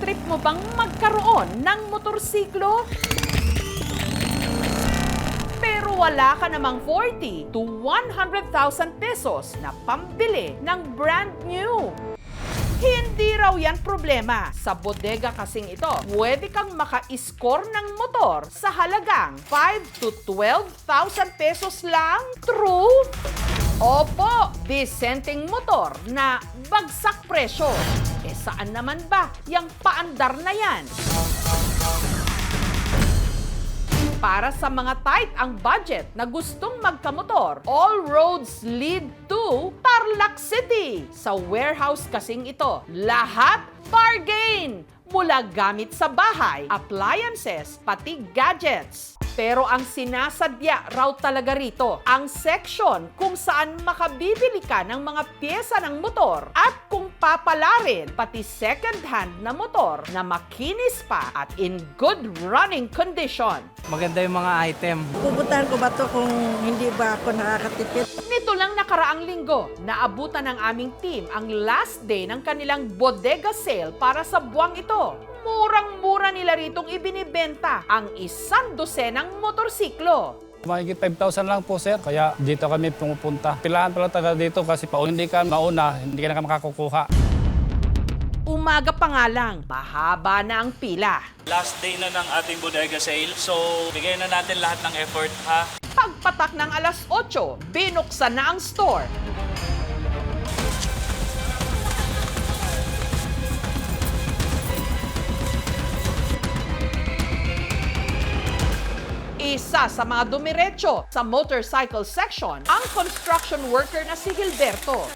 trip mo bang magkaroon ng motorsiklo? Pero wala ka namang 40 to 100,000 pesos na pambili ng brand new. Hindi raw yan problema. Sa bodega kasing ito, pwede kang maka-score ng motor sa halagang 5 to 12,000 pesos lang. True? Opo, disenteng motor na bagsak presyo. Saan naman ba yung paandar na yan? Para sa mga tight ang budget na gustong magkamotor, all roads lead to Tarlac City. Sa warehouse kasing ito, lahat bargain! Mula gamit sa bahay, appliances, pati gadgets. Pero ang sinasadya raw talaga rito, ang section kung saan makabibili ka ng mga pyesa ng motor at kung papalarin pati second-hand na motor na makinis pa at in good running condition. Maganda yung mga item. Pupuntahan ko ba to kung hindi ba ako nakakatipid? Nito lang nakaraang linggo, naabutan ng aming team ang last day ng kanilang bodega sale para sa buwang ito. Murang-mura nila ritong ibinibenta ang 100 motorsiklo. Mahigit 5,000 lang po, sir. Kaya dito kami pumupunta. Pilahan pala taga dito kasi pa hindi ka mauna, hindi ka na makakukuha. Umaga pa nga lang, mahaba na ang pila. Last day na ng ating bodega sale, so bigyan na natin lahat ng effort, ha? Pagpatak ng alas 8, binuksan na ang store. Isa sa mga dumiretso sa motorcycle section, ang construction worker na si Gilberto.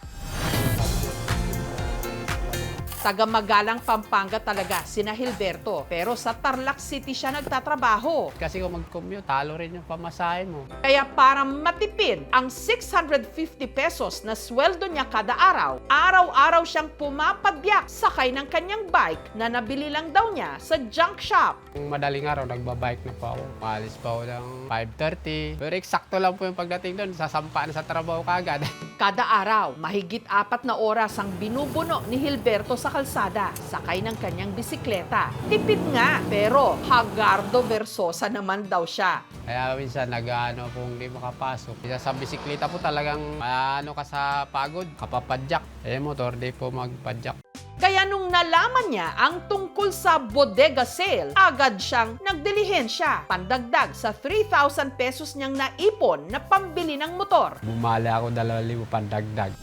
Taga-Magalang, Pampanga talaga, sina Gilberto. Pero sa Tarlac City siya nagtatrabaho. Kasi kung mag-commute, talo rin yung pamasahe mo. Kaya para matipid ang 650 pesos na sweldo niya kada araw, araw-araw siyang pumapadyak sakay ng kanyang bike na nabili lang daw niya sa junk shop. Yung madaling araw, nagbabike na po ako. Maalis pa ako ng 5:30. Pero eksakto lang po yung pagdating doon, sasampa na sa trabaho kagad. Kada araw, mahigit 4 na oras ang binubuno ni Gilberto sa kalsada, sakay ng kanyang bisikleta. Tipid nga, pero hagardo versosa naman daw siya. Kaya minsan nag-ano kung hindi makapasok. Isa sa bisikleta po talagang ano ka sa pagod, kapapadyak. Motor, di po magpadyak. Kaya nung nalaman niya ang tungkol sa bodega sale, agad siyang nagdilihensya. Pandagdag sa 3,000 pesos niyang naipon na pambili ng motor. Bumali ako 2,000 pandagdag.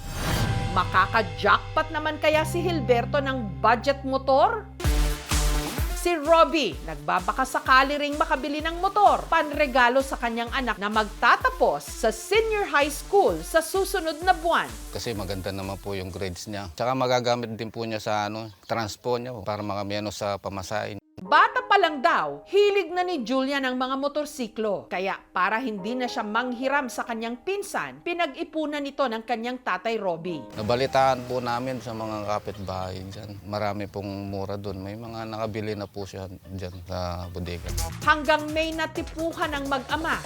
Makaka-jackpot naman kaya si Gilberto ng budget motor? Si Robbie, nagbabaka sakali ring makabili ng motor, panregalo sa kanyang anak na magtatapos sa senior high school sa susunod na buwan. Kasi maganda naman po yung grades niya. Tsaka magagamit din po niya sa transpo niya para makamiyano sa pamasahin. Bata pa lang daw, hilig na ni Julia ng mga motorsiklo. Kaya para hindi na siya manghiram sa kanyang pinsan, pinag-ipunan ito ng kanyang tatay Robbie. Nabalitaan po namin sa mga kapitbahay dyan. Marami pong mura doon. May mga nakabili na po siya dyan sa bodega. Hanggang may natipuhan ng mag-ama.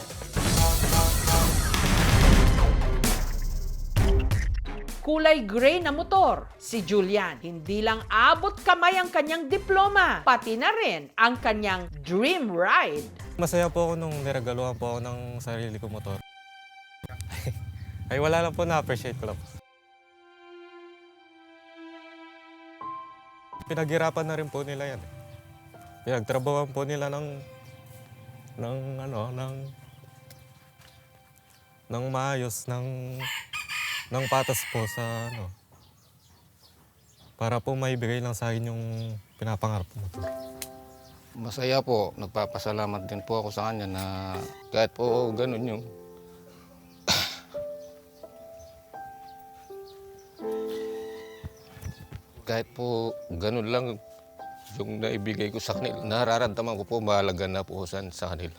Kulay gray na motor. Si Julian, hindi lang abot kamay ang kanyang diploma, pati na rin ang kanyang dream ride. Masaya po ako nung niregaluhan po ako ng sarili kong motor. Ay wala lang po, na-appreciate ko lang. Pinaghirapan na rin po nila yan. Pinagtrabawan po nila ng maayos, ng patas po sa para po maibigay lang sa akin yung pinapangarap mo. Masaya po. Nagpapasalamat din po ako sa kanya na kahit po ganun yung kahit po ganun lang yung naibigay ko sa kanila. Nararamdaman ko po mahalaga na po sa kanila.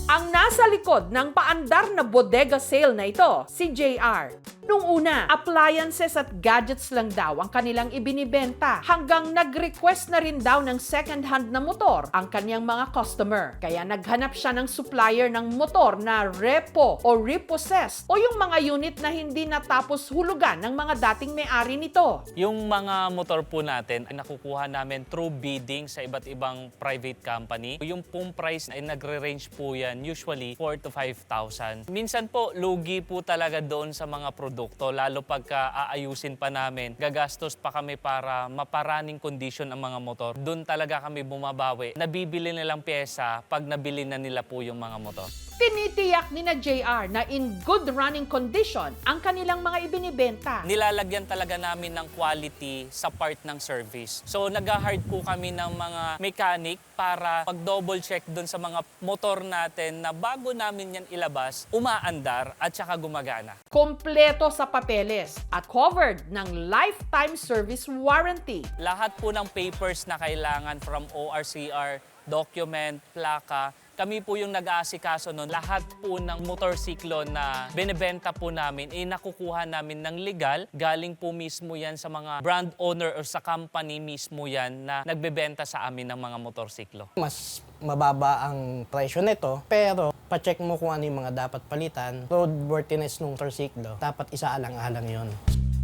Ang nasa likod ng paandar na bodega sale na ito, si JR. Nung una, appliances at gadgets lang daw ang kanilang ibinibenta hanggang nag-request na rin daw ng second-hand na motor ang kanyang mga customer. Kaya naghanap siya ng supplier ng motor na repo o repossessed o yung mga unit na hindi natapos hulugan ng mga dating may-ari nito. Yung mga motor po natin ay nakukuha namin through bidding sa iba't ibang private company. Yung pong price ay nagre-range po yan usually 4,000 to 5,000. Minsan po lugi po talaga doon sa mga produkto lalo pagka aayusin pa namin. Gagastos pa kami para maparaning condition ang mga motor. Doon talaga kami bumabawi. Nabibili nilang pyesa pag nabili na nila po yung mga motor. Tinitiyak ni na JR na in good running condition ang kanilang mga ibinibenta. Nilalagyan talaga namin ng quality sa part ng service. So nag-hard po kami ng mga mechanic para pag-double check doon sa mga motor natin na bago namin yan ilabas, umaandar at saka gumagana. Kompleto sa papeles at covered ng lifetime service warranty. Lahat po ng papers na kailangan from ORCR, document, plaka, kami po yung nag-aasikaso nun. Lahat po ng motorsiklo na binibenta po namin, nakukuha namin ng legal. Galing po mismo yan sa mga brand owner or sa company mismo yan na nagbebenta sa amin ng mga motorsiklo. Mas mababa ang presyo nito, pero pa-check mo kung ano yung mga dapat palitan. Roadworthiness ng motorsiklo, dapat isaalang-alang yon.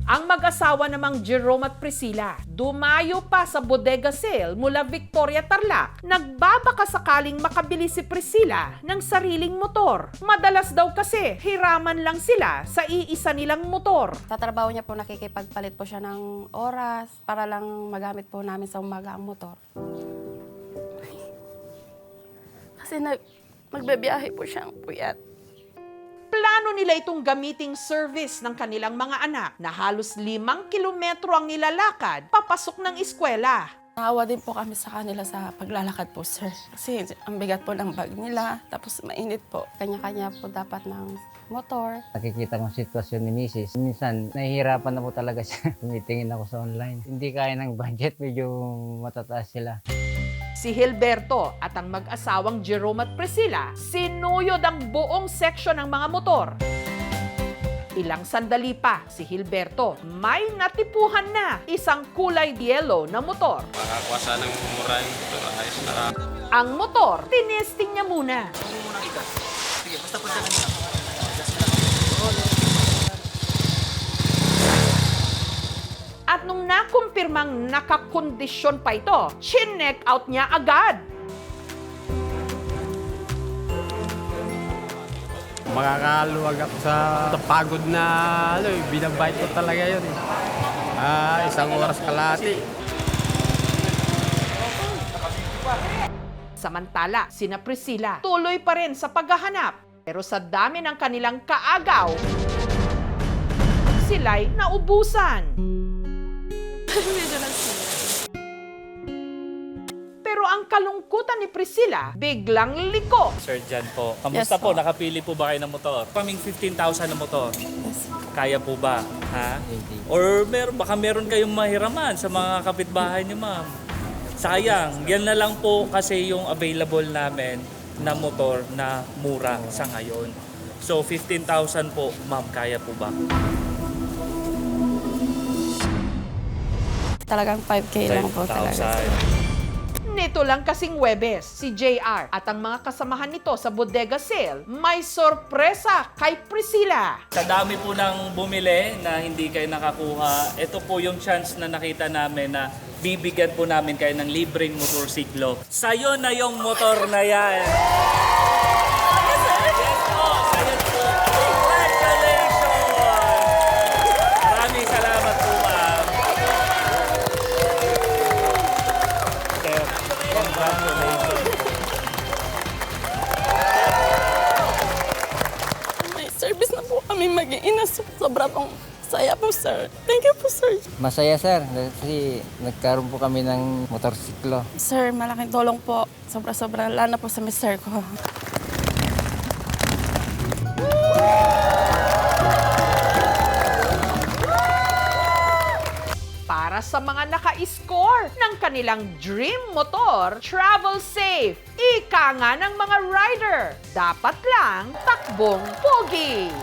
Ang mag-asawa namang Jerome at Priscilla, dumayo pa sa bodega sale mula Victoria, Tarlac. Nagbabaka sakaling makabili si Priscilla ng sariling motor. Madalas daw kasi hiraman lang sila sa iisa nilang motor. Sa trabaho niya po nakikipagpalit po siya ng oras para lang magamit po namin sa umaga ang motor. Kasi magbebiyahe po siyang puyat. Plano nila itong gamiting service ng kanilang mga anak na halos 5 kilometro ang nilalakad papasok ng eskwela. Naawa din po kami sa kanila sa paglalakad po, sir. Kasi ang bigat po ng bag nila, tapos mainit po. Kanya-kanya po dapat ng motor. Nakikita ko ang sitwasyon ni Mrs. Minsan, nahihirapan na po talaga siya. Tumitingin ako sa online. Hindi kaya ng budget, medyo matataas sila. Si Hilberto at ang mag-asawang Jerome at Priscilla sinuyod ang buong seksyon ng mga motor. Ilang sandali pa, si Hilberto may natipuhan na isang kulay yellow na motor. Makakuha sana ng mura ito. Ayos na. Ang motor, tinesting niya muna. At nung nakumpirmang nakakondisyon pa ito, chinek out niya agad. Makakaluwag ako sa pagod na binabait ko talaga yun. Isang oras kalahati. Samantala, sina Priscilla tuloy pa rin sa paghahanap. Pero sa dami ng kanilang kaagaw, sila'y naubusan. Pero ang kalungkutan ni Priscilla, biglang liko. Sir Jan po, kamusta Yes, po? po. Nakapili po ba kayo ng motor? Kaming 15,000 na motor. Yes. Kaya po ba? Ha? Or baka meron kayong mahiraman sa mga kapitbahay niyo, ma'am. Sayang, yan na lang po kasi yung available namin na motor na mura sa ngayon. So 15,000 po, ma'am, kaya po ba? Talagang 5K lang po talaga. 5,000. Nito lang kasing Huwebes, si JR at ang mga kasamahan nito sa bodega sale may sorpresa kay Priscilla. Sa dami po ng bumili na hindi kayo nakakuha, ito po yung chance na nakita namin na bibigyan po namin kayo ng libreng motorsiklo. Sa'yo na yung motor na yan. Yes po, sa'yo po. Congratulations! Maraming salamat po, ma'am. Sir, congratulations. May service na po kami mag-iina. Sobra pong saya po, sir. Thank you po, sir. Masaya, sir, kasi nagkaroon po kami ng motorsiklo. Sir, malaking tulong po. Sobra-sobra. Lalo na po sa mister ko. Para sa mga naka-score ng kanilang dream motor, travel safe. Ika nga ng mga rider. Dapat lang takbong pogi.